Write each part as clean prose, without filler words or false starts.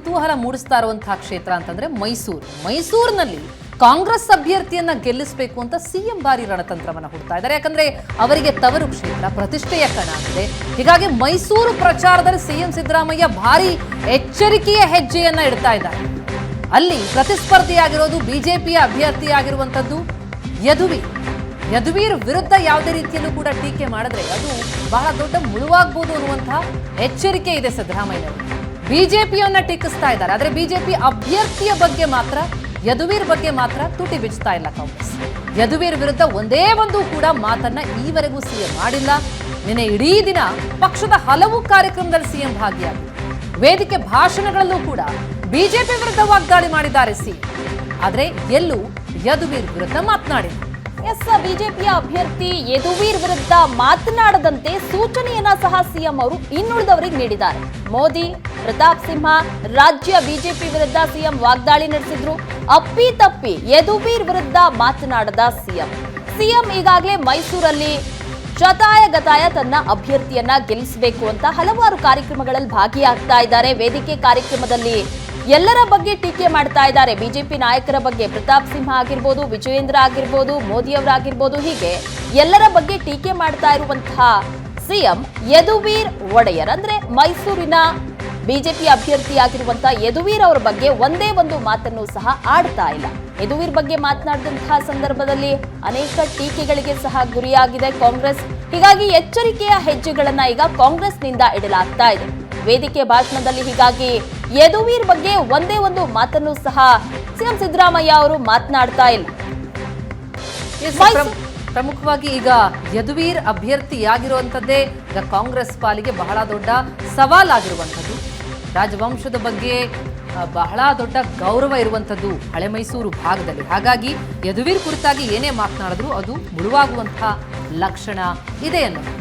ಕುತೂಹಲ ಮೂಡಿಸ್ತಾ ಇರುವಂತಹ ಕ್ಷೇತ್ರ ಅಂತಂದ್ರೆ ಮೈಸೂರಿನಲ್ಲಿ ಕಾಂಗ್ರೆಸ್ ಅಭ್ಯರ್ಥಿಯನ್ನ ಗೆಲ್ಲಿಸಬೇಕು ಅಂತ ಸಿಎಂ ಬಾರಿ ರಣತಂತ್ರವನ್ನ ಹುಡ್ತಾ ಇದ್ದಾರೆ. ಯಾಕಂದ್ರೆ ಅವರಿಗೆ ತವರು ಕ್ಷೇತ್ರ, ಪ್ರತಿಷ್ಠೆಯ ಕಣ ಆಗಿದೆ. ಹೀಗಾಗಿ ಮೈಸೂರು ಪ್ರಚಾರದಲ್ಲಿ ಸಿಎಂ ಸಿದ್ದರಾಮಯ್ಯ ಭಾರಿ ಎಚ್ಚರಿಕೆಯ ಹೆಜ್ಜೆಯನ್ನ ಇಡ್ತಾ ಇದ್ದಾರೆ. ಅಲ್ಲಿ ಪ್ರತಿಸ್ಪರ್ಧಿಯಾಗಿರೋದು ಬಿಜೆಪಿಯ ಅಭ್ಯರ್ಥಿಯಾಗಿರುವಂತದ್ದು ಯದುವೀರ್ ವಿರುದ್ಧ ಯಾವುದೇ ರೀತಿಯಲ್ಲೂ ಕೂಡ ಟೀಕೆ ಮಾಡಿದ್ರೆ ಅದು ಬಹಳ ದೊಡ್ಡ ಮುಳುವಾಗಬಹುದು ಅನ್ನುವಂತಹ ಎಚ್ಚರಿಕೆ ಇದೆ ಸಿದ್ದರಾಮಯ್ಯನವರು. ಬಿಜೆಪಿಯನ್ನ ಟೀಕಿಸ್ತಾ ಇದ್ದಾರೆ, ಆದ್ರೆ ಬಿಜೆಪಿ ಅಭ್ಯರ್ಥಿಯ ಬಗ್ಗೆ ಮಾತ್ರ, ಯದುವೀರ್ ಬಗ್ಗೆ ಮಾತ್ರ ತುಟಿ ಬಿಚ್ಚುತ್ತಾ ಇಲ್ಲ ಕಾಂಗ್ರೆಸ್. ಯದುವೀರ್ ವಿರುದ್ಧ ಒಂದೇ ಒಂದು ಕೂಡ ಮಾತನ್ನ ಈವರೆಗೂ ಸಿಎಂ ಮಾಡಿಲ್ಲ. ನಿನ್ನೆ ಇಡೀ ದಿನ ಪಕ್ಷದ ಹಲವು ಕಾರ್ಯಕ್ರಮದಲ್ಲಿ ಸಿಎಂ ಭಾಗಿಯಾಗಿದ್ದಾರೆ. ವೇದಿಕೆ ಭಾಷಣಗಳಲ್ಲೂ ಕೂಡ ಬಿಜೆಪಿ ವಿರುದ್ಧ ವಾಗ್ದಾಳಿ ಮಾಡಿದ್ದಾರೆ ಸಿಎಂ, ಆದ್ರೆ ಎಲ್ಲೂ ಯದುವೀರ್ ವಿರುದ್ಧ ಮಾತನಾಡಿಲ್ಲ. ಬಿಜೆಪಿಯ ಅಭ್ಯರ್ಥಿ ಯದುವೀರ್ ವಿರುದ್ಧ ಮಾತನಾಡದಂತೆ ಸೂಚನೆಯನ್ನ ಸಹ ಸಿಎಂ ಅವರು ಇನ್ನುಳಿದವರಿಗೆ ನೀಡಿದ್ದಾರೆ. ಮೋದಿ, ಪ್ರತಾಪ್ ಸಿಂಹ, ರಾಜ್ಯ ಬಿಜೆಪಿ ವಿರುದ್ಧ ಸಿಎಂ ವಾಗ್ದಾಳಿ ನಡೆಸಿದ್ರು. ಅಪ್ಪಿತಪ್ಪಿ ಯದುವೀರ್ ವಿರುದ್ಧ ಮಾತನಾಡದ ಸಿಎಂ ಈಗಾಗಲೇ ಮೈಸೂರಲ್ಲಿ ಶತಾಯಗತಾಯ ತನ್ನ ಅಭ್ಯರ್ಥಿಯನ್ನ ಗೆಲ್ಲಿಸಬೇಕು ಅಂತ ಹಲವಾರು ಕಾರ್ಯಕ್ರಮಗಳಲ್ಲಿ ಭಾಗಿಯಾಗ್ತಾ ಇದ್ದಾರೆ. ವೇದಿಕೆ ಕಾರ್ಯಕ್ರಮದಲ್ಲಿ ಎಲ್ಲರ ಬಗ್ಗೆ ಟೀಕೆ ಮಾಡ್ತಾ ಇದ್ದಾರೆ. ಬಿಜೆಪಿ ನಾಯಕರ ಬಗ್ಗೆ, ಪ್ರತಾಪ್ ಸಿಂಹ ಆಗಿರ್ಬೋದು, ವಿಜಯೇಂದ್ರ ಆಗಿರ್ಬೋದು, ಮೋದಿ ಅವರಾಗಿರ್ಬೋದು, ಹೀಗೆ ಎಲ್ಲರ ಬಗ್ಗೆ ಟೀಕೆ ಮಾಡ್ತಾ ಇರುವಂತಹ ಸಿಎಂ ಯದುವೀರ್ ಒಡೆಯರ್ ಅಂದ್ರೆ ಮೈಸೂರಿನ ಬಿಜೆಪಿ ಅಭ್ಯರ್ಥಿಯಾಗಿರುವಂತಹ ಯದುವೀರ್ ಅವರ ಬಗ್ಗೆ ಒಂದೇ ಒಂದು ಮಾತನ್ನು ಸಹ ಆಡ್ತಾ ಇಲ್ಲ. ಯದುವೀರ್ ಬಗ್ಗೆ ಮಾತನಾಡಿದಂತಹ ಸಂದರ್ಭದಲ್ಲಿ ಅನೇಕ ಟೀಕೆಗಳಿಗೆ ಸಹ ಗುರಿಯಾಗಿದೆ ಕಾಂಗ್ರೆಸ್. ಹೀಗಾಗಿ ಎಚ್ಚರಿಕೆಯ ಹೆಜ್ಜೆಗಳನ್ನ ಈಗ ಕಾಂಗ್ರೆಸ್ನಿಂದ ಇಡಲಾಗ್ತಾ ಇದೆ. ವೇದಿಕೆ ಭಾಷಣದಲ್ಲಿ ಹೀಗಾಗಿ ಯದುವೀರ್ ಬಗ್ಗೆ ಒಂದೇ ಒಂದು ಮಾತನ್ನು ಸಹ ಸಿಎಂ ಸಿದ್ದರಾಮಯ್ಯ ಅವರು ಮಾತನಾಡ್ತಾ ಇಲ್ಲ. ಪ್ರಮುಖವಾಗಿ ಈಗ ಯದುವೀರ್ ಅಭ್ಯರ್ಥಿಯಾಗಿರುವಂತದ್ದೇ ಈಗ ಕಾಂಗ್ರೆಸ್ ಪಾಲಿಗೆ ಬಹಳ ದೊಡ್ಡ ಸವಾಲಾಗಿರುವಂಥದ್ದು. ರಾಜವಂಶದ ಬಗ್ಗೆ ಬಹಳ ದೊಡ್ಡ ಗೌರವ ಇರುವಂಥದ್ದು ಹಳೆ ಮೈಸೂರು ಭಾಗದಲ್ಲಿ. ಹಾಗಾಗಿ ಯದುವೀರ್ ಕುರಿತಾಗಿ ಏನೇ ಮಾತನಾಡಿದ್ರು ಅದು ಮುಳುವಾಗುವಂತಹ ಲಕ್ಷಣ ಇದೆ ಅನ್ನೋದು.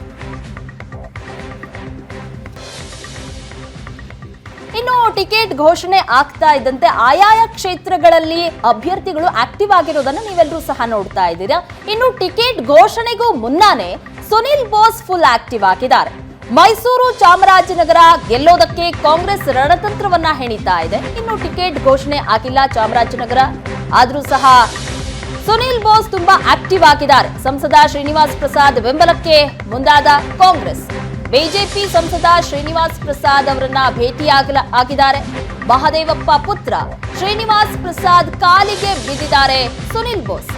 ಇನ್ನು ಟಿಕೆಟ್ ಘೋಷಣೆ ಆಗ್ತಾ ಇದ್ದಂತೆ ಆಯಾಯ ಕ್ಷೇತ್ರಗಳಲ್ಲಿ ಅಭ್ಯರ್ಥಿಗಳು ಆಕ್ಟಿವ್ ಆಗಿರೋದನ್ನ ನೀವೆಲ್ಲರೂ ಸಹ ನೋಡ್ತಾ ಇದ್ದೀರಾ. ಇನ್ನು ಟಿಕೆಟ್ ಘೋಷಣೆಗೂ ಮುನ್ನಾನೇ ಸುನಿಲ್ ಬೋಸ್ ಫುಲ್ ಆಕ್ಟಿವ್ ಆಗಿದ್ದಾರೆ. ಮೈಸೂರು, ಚಾಮರಾಜನಗರ ಗೆಲ್ಲೋದಕ್ಕೆ ಕಾಂಗ್ರೆಸ್ ರಣತಂತ್ರವನ್ನ ಹೆಣಿತಾ ಇದೆ. ಇನ್ನು ಟಿಕೆಟ್ ಘೋಷಣೆ ಆಗಿಲ್ಲ ಚಾಮರಾಜನಗರ, ಆದ್ರೂ ಸಹ ಸುನಿಲ್ ಬೋಸ್ ತುಂಬಾ ಆಕ್ಟಿವ್ ಆಗಿದ್ದಾರೆ. ಸಂಸದ ಶ್ರೀನಿವಾಸ್ ಪ್ರಸಾದ್ ಬೆಂಬಲಕ್ಕೆ ಮುಂದಾದ ಕಾಂಗ್ರೆಸ್ ಬಿಜೆಪಿ ಸಂಸದ ಶ್ರೀನಿವಾಸ್ ಪ್ರಸಾದ್ ಅವರನ್ನ ಭೇಟಿಯಾಗಿದ್ದಾರೆ. ಮಹದೇವಪ್ಪ ಪುತ್ರ ಶ್ರೀನಿವಾಸ್ ಪ್ರಸಾದ್ ಕಾಲಿಗೆ ಬಿದ್ದಿದ್ದಾರೆ ಸುನಿಲ್ ಬೋಸ್.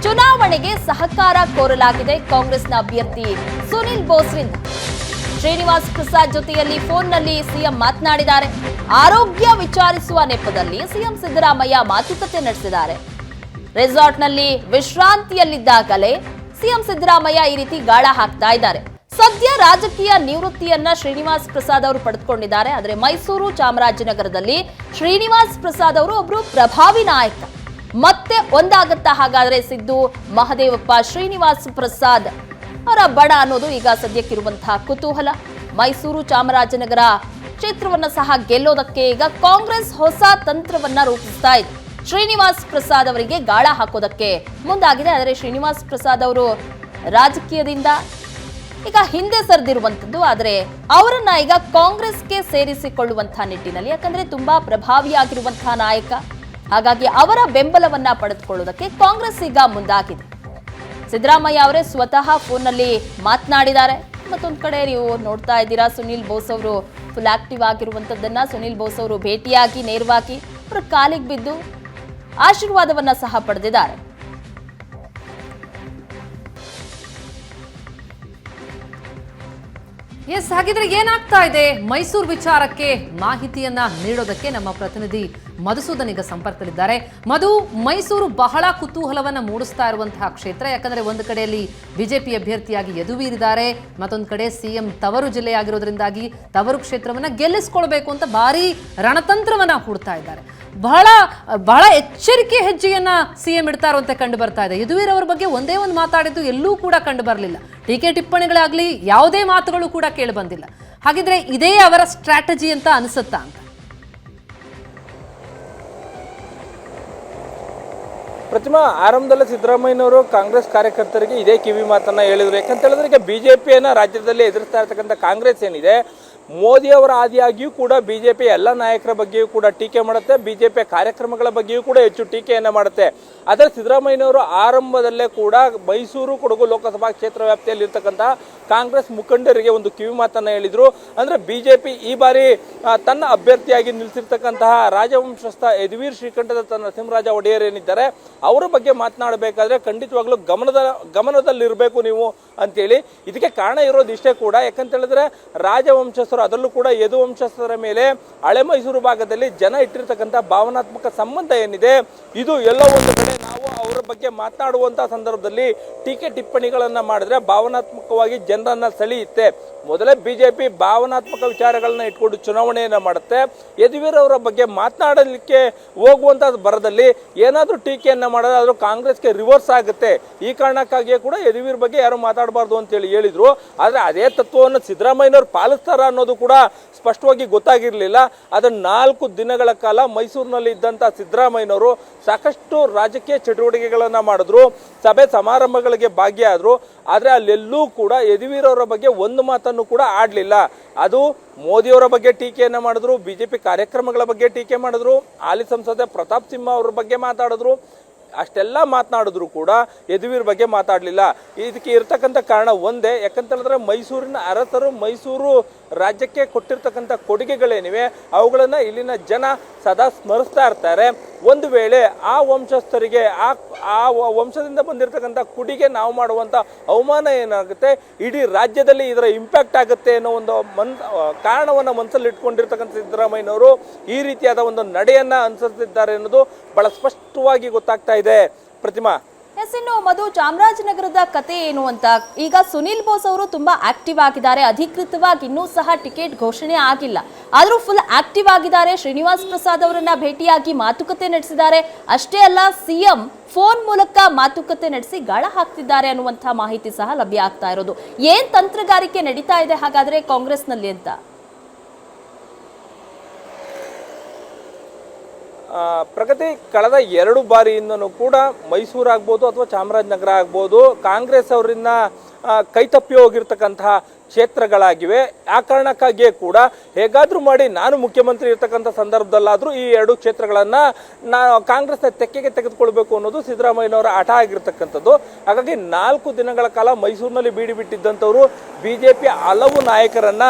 ಚುನಾವಣೆಗೆ ಸಹಕಾರ ಕೋರಲಾಗಿದೆ ಕಾಂಗ್ರೆಸ್ನ ಅಭ್ಯರ್ಥಿ ಸುನಿಲ್ ಬೋಸ್ರಿಂದ. ಶ್ರೀನಿವಾಸ್ ಪ್ರಸಾದ್ ಜೊತೆಯಲ್ಲಿ ಫೋನ್ನಲ್ಲಿ ಸಿಎಂ ಮಾತನಾಡಿದ್ದಾರೆ. ಆರೋಗ್ಯ ವಿಚಾರಿಸುವ ನೆಪದಲ್ಲಿ ಸಿಎಂ ಸಿದ್ದರಾಮಯ್ಯ ಮಾತುಕತೆ ನಡೆಸಿದ್ದಾರೆ. ರೆಸಾರ್ಟ್ನಲ್ಲಿ ವಿಶ್ರಾಂತಿಯಲ್ಲಿದ್ದಾಗಲೇ ಸಿಎಂ ಸಿದ್ದರಾಮಯ್ಯ ಈ ರೀತಿ ಗಾಳ ಹಾಕ್ತಾ ಇದ್ದಾರೆ. ಸದ್ಯ ರಾಜಕೀಯ ನಿವೃತ್ತಿಯನ್ನ ಶ್ರೀನಿವಾಸ್ ಪ್ರಸಾದ್ ಅವರು ಪಡೆದುಕೊಂಡಿದ್ದಾರೆ. ಆದರೆ ಮೈಸೂರು, ಚಾಮರಾಜನಗರದಲ್ಲಿ ಶ್ರೀನಿವಾಸ್ ಪ್ರಸಾದ್ ಅವರು ಒಬ್ರು ಪ್ರಭಾವಿ ನಾಯಕ. ಮತ್ತೆ ಒಂದಾಗತ್ತಾ ಹಾಗಾದ್ರೆ ಸಿದ್ದು, ಮಹದೇವಪ್ಪ, ಶ್ರೀನಿವಾಸ್ ಪ್ರಸಾದ್ ಅವರ ಬಡ ಅನ್ನೋದು ಈಗ ಸದ್ಯಕ್ಕಿರುವಂತಹ ಕುತೂಹಲ. ಮೈಸೂರು, ಚಾಮರಾಜನಗರ ಕ್ಷೇತ್ರವನ್ನ ಸಹ ಗೆಲ್ಲೋದಕ್ಕೆ ಈಗ ಕಾಂಗ್ರೆಸ್ ಹೊಸ ತಂತ್ರವನ್ನ ರೂಪಿಸ್ತಾ ಇದೆ. ಶ್ರೀನಿವಾಸ್ ಪ್ರಸಾದ್ ಅವರಿಗೆ ಗಾಳ ಹಾಕೋದಕ್ಕೆ ಮುಂದಾಗಿದೆ. ಆದರೆ ಶ್ರೀನಿವಾಸ್ ಪ್ರಸಾದ್ ಅವರು ರಾಜಕೀಯದಿಂದ ಈಗ ಹಿಂದೆ ಸರಿದಿರುವಂತದ್ದು. ಆದರೆ ಅವರನ್ನ ಈಗ ಕಾಂಗ್ರೆಸ್ಗೆ ಸೇರಿಸಿಕೊಳ್ಳುವಂತಹ ನಿಟ್ಟಿನಲ್ಲಿ, ಯಾಕಂದ್ರೆ ತುಂಬಾ ಪ್ರಭಾವಿಯಾಗಿರುವಂತಹ ನಾಯಕ, ಹಾಗಾಗಿ ಅವರ ಬೆಂಬಲವನ್ನ ಪಡೆದುಕೊಳ್ಳುವುದಕ್ಕೆ ಕಾಂಗ್ರೆಸ್ ಈಗ ಮುಂದಾಗಿದೆ. ಸಿದ್ದರಾಮಯ್ಯ ಅವರೇ ಸ್ವತಃ ಫೋನ್ನಲ್ಲಿ ಮಾತನಾಡಿದ್ದಾರೆ. ಮತ್ತೊಂದು ಕಡೆ ನೀವು ನೋಡ್ತಾ ಇದ್ದೀರಾ, ಸುನಿಲ್ ಬೋಸ್ ಅವರು ಫುಲ್ ಆಕ್ಟಿವ್ ಆಗಿರುವಂತದ್ದನ್ನ. ಸುನಿಲ್ ಬೋಸ್ ಅವರು ಭೇಟಿಯಾಗಿ ನೇರವಾಗಿ ಅವರ ಕಾಲಿಗೆ ಬಿದ್ದು ಆಶೀರ್ವಾದವನ್ನ ಸಹ ಪಡೆದಿದ್ದಾರೆ. ಎಸ್, ಹಾಗಿದ್ರೆ ಏನಾಗ್ತಾ ಇದೆ ಮೈಸೂರು ವಿಚಾರಕ್ಕೆ ಮಾಹಿತಿಯನ್ನ ನೀಡೋದಕ್ಕೆ ನಮ್ಮ ಪ್ರತಿನಿಧಿ ಮಧುಸೂದನ್ ಈಗ ಸಂಪರ್ಕದಲ್ಲಿದ್ದಾರೆ. ಮಧು, ಮೈಸೂರು ಬಹಳ ಕುತೂಹಲವನ್ನ ಮೂಡಿಸ್ತಾ ಇರುವಂತಹ ಕ್ಷೇತ್ರ. ಯಾಕಂದ್ರೆ ಒಂದು ಕಡೆಯಲ್ಲಿ ಬಿಜೆಪಿ ಅಭ್ಯರ್ಥಿಯಾಗಿ ಯದುವೀರ್ ಇದ್ದಾರೆ, ಮತ್ತೊಂದು ಕಡೆ ಸಿಎಂ ತವರು ಜಿಲ್ಲೆಯಾಗಿರೋದ್ರಿಂದಾಗಿ ತವರು ಕ್ಷೇತ್ರವನ್ನ ಗೆಲ್ಲಿಸ್ಕೊಳ್ಬೇಕು ಅಂತ ಭಾರಿ ರಣತಂತ್ರವನ್ನ ಹೂಡ್ತಾ ಇದ್ದಾರೆ. ಬಹಳ ಎಚ್ಚರಿಕೆ ಹೆಜ್ಜೆಯನ್ನ ಸಿಎಂ ಇಡ್ತಾ ಇರುವಂತೆ ಕಂಡು ಬರ್ತಾ ಇದೆ. ಯದುವೀರ್ ಅವರ ಬಗ್ಗೆ ಒಂದೇ ಒಂದು ಮಾತಾಡಿದ್ದು ಎಲ್ಲೂ ಕೂಡ ಕಂಡು ಬರಲಿಲ್ಲ. ಟೀಕೆ ಟಿಪ್ಪಣಿಗಳಾಗ್ಲಿ ಯಾವುದೇ ಮಾತುಗಳು ಕೂಡ ಕೇಳಿ ಬಂದಿಲ್ಲ. ಹಾಗಿದ್ರೆ ಇದೇ ಅವರ ಸ್ಟ್ರಾಟಜಿ ಅಂತ ಅನಿಸುತ್ತಾ ಅಂತ? ಪ್ರತಿಮಾ, ಆರಂಭದಲ್ಲಿ ಸಿದ್ದರಾಮಯ್ಯನವರು ಕಾಂಗ್ರೆಸ್ ಕಾರ್ಯಕರ್ತರಿಗೆ ಇದೇ ಕಿವಿ ಮಾತನ್ನ ಹೇಳಿದ್ರು. ಯಾಕಂತ ಹೇಳಿದ್ರೆ ಈಗ ಬಿಜೆಪಿಯನ್ನ ರಾಜ್ಯದಲ್ಲಿ ಎದುರಿಸ್ತಾ ಇರ್ತಕ್ಕಂಥ ಕಾಂಗ್ರೆಸ್ ಏನಿದೆ, ಮೋದಿಯವರ ಆದಿಯಾಗಿಯೂ ಕೂಡ ಬಿಜೆಪಿ ಎಲ್ಲ ನಾಯಕರ ಬಗ್ಗೆಯೂ ಕೂಡ ಟೀಕೆ ಮಾಡುತ್ತೆ, ಬಿಜೆಪಿಯ ಕಾರ್ಯಕ್ರಮಗಳ ಬಗ್ಗೆಯೂ ಕೂಡ ಹೆಚ್ಚು ಟೀಕೆಯನ್ನು ಮಾಡುತ್ತೆ. ಆದರೆ ಸಿದ್ದರಾಮಯ್ಯನವರು ಆರಂಭದಲ್ಲೇ ಕೂಡ ಮೈಸೂರು ಕೊಡಗು ಲೋಕಸಭಾ ಕ್ಷೇತ್ರ ವ್ಯಾಪ್ತಿಯಲ್ಲಿ ಇರ್ತಕ್ಕಂತಹ ಕಾಂಗ್ರೆಸ್ ಮುಖಂಡರಿಗೆ ಒಂದು ಕಿವಿ ಮಾತನ್ನು ಹೇಳಿದ್ರು. ಅಂದರೆ ಬಿಜೆಪಿ ಈ ಬಾರಿ ತನ್ನ ಅಭ್ಯರ್ಥಿಯಾಗಿ ನಿಲ್ಲಿಸಿರ್ತಕ್ಕಂತಹ ರಾಜವಂಶಸ್ಥ ಯದುವೀರ್ ಶ್ರೀಕಂಠದತ್ತ ನರಸಿಂಹರಾಜ ಒಡೆಯರ್ ಏನಿದ್ದಾರೆ ಅವರ ಬಗ್ಗೆ ಮಾತನಾಡಬೇಕಾದ್ರೆ ಖಂಡಿತವಾಗ್ಲೂ ಗಮನದಲ್ಲಿರಬೇಕು ನೀವು ಅಂತೇಳಿ. ಇದಕ್ಕೆ ಕಾರಣ ಇರೋದು ಇಷ್ಟೇ ಕೂಡ, ಯಾಕಂತ ಹೇಳಿದ್ರೆ ರಾಜವಂಶಸ್ಥರು ಅದರಲ್ಲೂ ಕೂಡ ಯದುವಂಶಸ್ಥರ ಮೇಲೆ ಹಳೆ ಮೈಸೂರು ಭಾಗದಲ್ಲಿ ಜನ ಇಟ್ಟಿರ್ತಕ್ಕಂಥ ಭಾವನಾತ್ಮಕ ಸಂಬಂಧ ಏನಿದೆ, ಇದು ಎಲ್ಲೋ ಒಂದು ಕಡೆ ನಾವು ಅವರ ಬಗ್ಗೆ ಮಾತನಾಡುವಂಥ ಸಂದರ್ಭದಲ್ಲಿ ಟೀಕೆ ಟಿಪ್ಪಣಿಗಳನ್ನು ಮಾಡಿದ್ರೆ ಭಾವನಾತ್ಮಕವಾಗಿ ಜನರನ್ನ ಸೆಳೆಯುತ್ತೆ. ಮೊದಲೇ ಬಿಜೆಪಿ ಭಾವನಾತ್ಮಕ ವಿಚಾರಗಳನ್ನ ಇಟ್ಕೊಂಡು ಚುನಾವಣೆಯನ್ನು ಮಾಡುತ್ತೆ. ಯದುವೀರ್ ಅವರ ಬಗ್ಗೆ ಮಾತನಾಡಲಿಕ್ಕೆ ಹೋಗುವಂಥ ಬರದಲ್ಲಿ ಏನಾದರೂ ಟೀಕೆಯನ್ನು ಮಾಡಿದ್ರೆ ಅದು ಕಾಂಗ್ರೆಸ್ಗೆ ರಿವರ್ಸ್ ಆಗುತ್ತೆ. ಈ ಕಾರಣಕ್ಕಾಗಿಯೇ ಕೂಡ ಯದುವೀರ್ ಬಗ್ಗೆ ಯಾರು ಮಾತಾಡಬಾರ್ದು ಅಂತೇಳಿ ಹೇಳಿದ್ರು. ಆದರೆ ಅದೇ ತತ್ವವನ್ನು ಸಿದ್ದರಾಮಯ್ಯನವರು ಪಾಲಿಸ್ತಾರ ಅನ್ನೋದು ಕೂಡ ಸ್ಪಷ್ಟವಾಗಿ ಗೊತ್ತಾಗಿರಲಿಲ್ಲ. ಅದನ್ನು 4 ದಿನಗಳ ಕಾಲ ಮೈಸೂರಿನಲ್ಲಿ ಇದ್ದಂಥ ಸಿದ್ದರಾಮಯ್ಯನವರು ಸಾಕಷ್ಟು ರಾಜಕೀಯ ಚಟುವಟಿಕೆಗಳನ್ನು ಮಾಡಿದ್ರು, ಸಭೆ ಸಮಾರಂಭಗಳಿಗೆ ಭಾಗಿಯಾದರು. ಆದರೆ ಅಲ್ಲೆಲ್ಲೂ ಕೂಡ ಯದುವೀರ್ ಅವರ ಬಗ್ಗೆ ಒಂದು ಮಾತನ್ನು ಕೂಡ ಆಡಲಿಲ್ಲ. ಅದು ಮೋದಿಯವರ ಬಗ್ಗೆ ಟೀಕೆಯನ್ನು ಮಾಡಿದ್ರು, ಬಿಜೆಪಿ ಕಾರ್ಯಕ್ರಮಗಳ ಬಗ್ಗೆ ಟೀಕೆ ಮಾಡಿದ್ರು, ಹಾಲಿ ಸಂಸದ ಪ್ರತಾಪ್ ಸಿಂಹ ಅವರ ಬಗ್ಗೆ ಮಾತಾಡಿದ್ರು. ಅಷ್ಟೆಲ್ಲ ಮಾತನಾಡಿದ್ರು ಕೂಡ ಯದುವೀರ್ ಬಗ್ಗೆ ಮಾತಾಡಲಿಲ್ಲ. ಇದಕ್ಕೆ ಇರ್ತಕ್ಕಂಥ ಕಾರಣ ಒಂದೇ, ಯಾಕಂತ ಹೇಳಿದ್ರೆ ಮೈಸೂರಿನ ಅರಸರು ಮೈಸೂರು ರಾಜ್ಯಕ್ಕೆ ಕೊಟ್ಟಿರ್ತಕ್ಕಂಥ ಕೊಡುಗೆಗಳೇನಿವೆ ಅವುಗಳನ್ನು ಇಲ್ಲಿನ ಜನ ಸದಾ ಸ್ಮರಿಸ್ತಾ ಇರ್ತಾರೆ. ಒಂದು ವೇಳೆ ಆ ವಂಶಸ್ಥರಿಗೆ ಆ ವಂಶದಿಂದ ಬಂದಿರತಕ್ಕಂಥ ಕುಡಿಗೆ ನಾವು ಮಾಡುವಂಥ ಅವಮಾನ ಏನಾಗುತ್ತೆ, ಇಡೀ ರಾಜ್ಯದಲ್ಲಿ ಇದರ ಇಂಪ್ಯಾಕ್ಟ್ ಆಗುತ್ತೆ ಅನ್ನೋ ಒಂದು ಕಾರಣವನ್ನು ಮನಸ್ಸಲ್ಲಿ ಇಟ್ಕೊಂಡಿರ್ತಕ್ಕಂಥ ಸಿದ್ದರಾಮಯ್ಯನವರು ಈ ರೀತಿಯಾದ ಒಂದು ನಡೆಯನ್ನು ಅನುಸರಿಸಿದ್ದಾರೆ ಅನ್ನೋದು ಬಹಳ ಸ್ಪಷ್ಟವಾಗಿ ಗೊತ್ತಾಗ್ತಾ ಇದೆ. ಪ್ರತಿಮಾ, ಎಸ್, ಇನ್ನು ಮಧು, ಚಾಮರಾಜನಗರದ ಕತೆ ಏನು ಅಂತ, ಈಗ ಸುನಿಲ್ ಬೋಸ್ ಅವರು ತುಂಬಾ ಆಕ್ಟಿವ್ ಆಗಿದ್ದಾರೆ. ಅಧಿಕೃತವಾಗಿ ಇನ್ನೂ ಸಹ ಟಿಕೆಟ್ ಘೋಷಣೆ ಆಗಿಲ್ಲ, ಆದರೂ ಫುಲ್ ಆಕ್ಟಿವ್ ಆಗಿದ್ದಾರೆ. ಶ್ರೀನಿವಾಸ್ ಪ್ರಸಾದ್ ಅವರನ್ನ ಭೇಟಿಯಾಗಿ ಮಾತುಕತೆ ನಡೆಸಿದ್ದಾರೆ. ಅಷ್ಟೇ ಅಲ್ಲ, ಸಿಎಂ ಫೋನ್ ಮೂಲಕ ಮಾತುಕತೆ ನಡೆಸಿ ಗಾಳ ಹಾಕ್ತಿದ್ದಾರೆ ಅನ್ನುವಂತಹ ಮಾಹಿತಿ ಸಹ ಲಭ್ಯ ಆಗ್ತಾ ಇರೋದು. ಏನ್ ತಂತ್ರಗಾರಿಕೆ ನಡೀತಾ ಇದೆ ಹಾಗಾದ್ರೆ ಕಾಂಗ್ರೆಸ್ನಲ್ಲಿ ಅಂತ? ಪ್ರಗತಿ, ಕಳೆದ 2 ಬಾರಿಯಿಂದನೂ ಕೂಡ ಮೈಸೂರು ಆಗ್ಬೋದು ಅಥವಾ ಚಾಮರಾಜನಗರ ಆಗ್ಬೋದು ಕಾಂಗ್ರೆಸ್ ಅವರಿಂದ ಕೈತಪ್ಪಿ ಹೋಗಿರ್ತಕ್ಕಂತಹ ಕ್ಷೇತ್ರಗಳಾಗಿವೆ. ಆ ಕಾರಣಕ್ಕಾಗಿಯೇ ಕೂಡ ಹೇಗಾದರೂ ಮಾಡಿ ನಾನು ಮುಖ್ಯಮಂತ್ರಿ ಇರ್ತಕ್ಕಂಥ ಸಂದರ್ಭದಲ್ಲಾದರೂ ಈ 2 ಕ್ಷೇತ್ರಗಳನ್ನು ಕಾಂಗ್ರೆಸ್ನ ತೆಕ್ಕೆಗೆ ತೆಗೆದುಕೊಳ್ಬೇಕು ಅನ್ನೋದು ಸಿದ್ದರಾಮಯ್ಯನವರ ಹಠ ಆಗಿರ್ತಕ್ಕಂಥದ್ದು. ಹಾಗಾಗಿ 4 ದಿನಗಳ ಕಾಲ ಮೈಸೂರಿನಲ್ಲಿ ಬೀಡಿ ಬಿಟ್ಟಿದ್ದಂಥವರು ಬಿಜೆಪಿಯ ಹಲವು ನಾಯಕರನ್ನ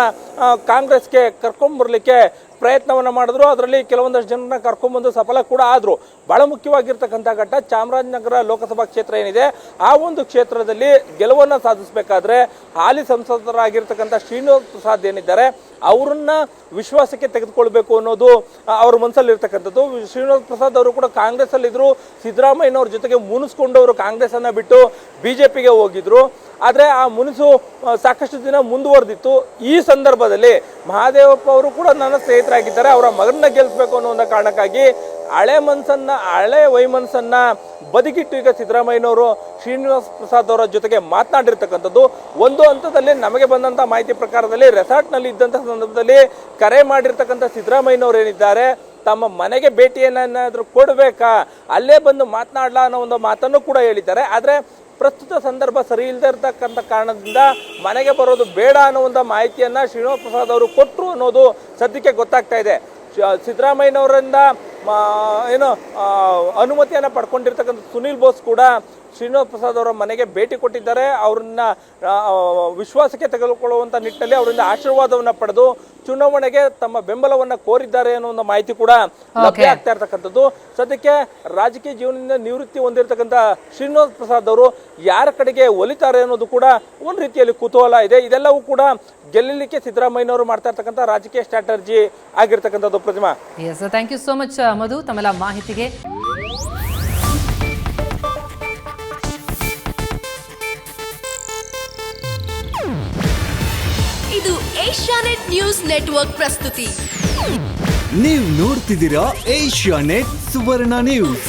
ಕಾಂಗ್ರೆಸ್ಗೆ ಕರ್ಕೊಂಡ್ಬರ್ಲಿಕ್ಕೆ ಪ್ರಯತ್ನವನ್ನು ಮಾಡಿದ್ರು. ಅದರಲ್ಲಿ ಕೆಲವೊಂದಷ್ಟು ಜನರನ್ನ ಕರ್ಕೊಂಡ್ಬಂದು ಸಫಲ ಕೂಡ ಆದರು. ಬಹಳ ಮುಖ್ಯವಾಗಿರ್ತಕ್ಕಂಥ ಘಟ್ಟ ಚಾಮರಾಜನಗರ ಲೋಕಸಭಾ ಕ್ಷೇತ್ರ ಏನಿದೆ, ಆ ಒಂದು ಕ್ಷೇತ್ರದಲ್ಲಿ ಗೆಲುವನ್ನು ಸಾಧಿಸಬೇಕಾದ್ರೆ ಹಾಲಿ ಸಂಸದರಾಗಿರ್ತಕ್ಕಂಥ ಶ್ರೀನಿವಾಸ್ ಪ್ರಸಾದ್ ಏನಿದ್ದಾರೆ ಅವರನ್ನ ವಿಶ್ವಾಸಕ್ಕೆ ತೆಗೆದುಕೊಳ್ಬೇಕು ಅನ್ನೋದು ಅವ್ರ ಮನಸ್ಸಲ್ಲಿರ್ತಕ್ಕಂಥದ್ದು. ಶ್ರೀನಿವಾಸ್ ಪ್ರಸಾದ್ ಅವರು ಕೂಡ ಕಾಂಗ್ರೆಸ್ ಅಲ್ಲಿದ್ರು, ಸಿದ್ದರಾಮಯ್ಯನವ್ರ ಜೊತೆಗೆ ಮುನಿಸ್ಕೊಂಡವರು ಕಾಂಗ್ರೆಸ್ ಅನ್ನ ಬಿಟ್ಟು ಬಿಜೆಪಿಗೆ ಹೋಗಿದ್ರು. ಆದರೆ ಆ ಮುನಿಸು ಸಾಕಷ್ಟು ದಿನ ಮುಂದುವರೆದಿತ್ತು. ಈ ಸಂದರ್ಭದಲ್ಲಿ ಮಹಾದೇವಪ್ಪ ಅವರು ಕೂಡ ನನ್ನ ಸ್ನೇಹಿತರಾಗಿದ್ದಾರೆ, ಅವರ ಮಗನ್ನ ಗೆಲ್ಲಿಸಬೇಕು ಅನ್ನೋ ಒಂದು ಕಾರಣಕ್ಕಾಗಿ ಹಳೆ ವೈಮನಸ್ಸನ್ನ ಬದಿಗಿಟ್ಟು ಈಗ ಸಿದ್ದರಾಮಯ್ಯನವರು ಶ್ರೀನಿವಾಸ್ ಪ್ರಸಾದ್ ಅವರ ಜೊತೆಗೆ ಮಾತನಾಡಿರ್ತಕ್ಕಂಥದ್ದು. ಒಂದು ಹಂತದಲ್ಲಿ ನಮಗೆ ಬಂದಂಥ ಮಾಹಿತಿ ಪ್ರಕಾರದಲ್ಲಿ ರೆಸಾರ್ಟ್ನಲ್ಲಿ ಇದ್ದಂಥ ಸಂದರ್ಭದಲ್ಲಿ ಕರೆ ಮಾಡಿರ್ತಕ್ಕಂಥ ಸಿದ್ದರಾಮಯ್ಯನವರು ಏನಿದ್ದಾರೆ ತಮ್ಮ ಮನೆಗೆ ಭೇಟಿಯನ್ನಾದರೂ ಕೊಡಬೇಕಾ, ಅಲ್ಲೇ ಬಂದು ಮಾತನಾಡಲ ಅನ್ನೋ ಒಂದು ಮಾತನ್ನು ಕೂಡ ಹೇಳಿದ್ದಾರೆ. ಆದರೆ ಪ್ರಸ್ತುತ ಸಂದರ್ಭ ಸರಿ ಇಲ್ಲದೆ ಇರತಕ್ಕಂಥ ಕಾರಣದಿಂದ ಮನೆಗೆ ಬರೋದು ಬೇಡ ಅನ್ನೋ ಒಂದು ಮಾಹಿತಿಯನ್ನು ಶ್ರೀನಿವಾಸ್ ಪ್ರಸಾದ್ ಅವರು ಕೊಟ್ಟರು ಅನ್ನೋದು ಸದ್ಯಕ್ಕೆ ಗೊತ್ತಾಗ್ತಾ ಇದೆ. ಸಿದ್ದರಾಮಯ್ಯನವರಿಂದ ಅನುಮತಿಯನ್ನು ಪಡ್ಕೊಂಡಿರ್ತಕ್ಕಂಥ ಸುನಿಲ್ ಬೋಸ್ ಕೂಡ ಶ್ರೀನಿವಾಸ್ ಪ್ರಸಾದ್ ಅವರ ಮನೆಗೆ ಭೇಟಿ ಕೊಟ್ಟಿದ್ದಾರೆ. ಅವ್ರನ್ನ ವಿಶ್ವಾಸಕ್ಕೆ ತೆಗೆದುಕೊಳ್ಳುವಂಥ ನಿಟ್ಟಿನಲ್ಲಿ ಅವರಿಂದ ಆಶೀರ್ವಾದವನ್ನು ಪಡೆದು ಚುನಾವಣೆಗೆ ತಮ್ಮ ಬೆಂಬಲವನ್ನು ಕೋರಿದ್ದಾರೆ ಅನ್ನೋ ಒಂದು ಮಾಹಿತಿ ಕೂಡ ಲಭ್ಯ ಆಗ್ತಾ ಇರ್ತಕ್ಕಂಥದ್ದು. ಸದ್ಯಕ್ಕೆ ರಾಜಕೀಯ ಜೀವನದಿಂದ ನಿವೃತ್ತಿ ಹೊಂದಿರತಕ್ಕಂಥ ಶ್ರೀನಿವಾಸ್ ಪ್ರಸಾದ್ ಅವರು ಯಾರ ಕಡೆಗೆ ಒಲಿತಾರೆ ಅನ್ನೋದು ಕೂಡ ಒಂದು ರೀತಿಯಲ್ಲಿ ಕುತೂಹಲ ಇದೆ. ಇದೆಲ್ಲವೂ ಕೂಡ ಗೆಲ್ಲಲಿಕ್ಕೆ ಸಿದ್ದರಾಮಯ್ಯನವರು ಮಾಡ್ತಾ ಇರ್ತಕ್ಕಂಥ ರಾಜಕೀಯ ಸ್ಟ್ರಾಟಜಿ ಆಗಿರ್ತಕ್ಕಂಥದ್ದು. ಪ್ರತಿಮಾ, ಥ್ಯಾಂಕ್ ಯು ಸೋ ಮಚ್ ಮಧು ತಮ್ಮೆಲ್ಲ ಮಾಹಿತಿಗೆ. ಇದು ಏಷ್ಯಾನೆಟ್ ನ್ಯೂಸ್ ನೆಟ್ವರ್ಕ್ ಪ್ರಸ್ತುತಿ. ನೀವು ನೋಡ್ತಿದ್ದೀರಾ ಏಷ್ಯಾನೆಟ್ ಸುವರ್ಣ ನ್ಯೂಸ್.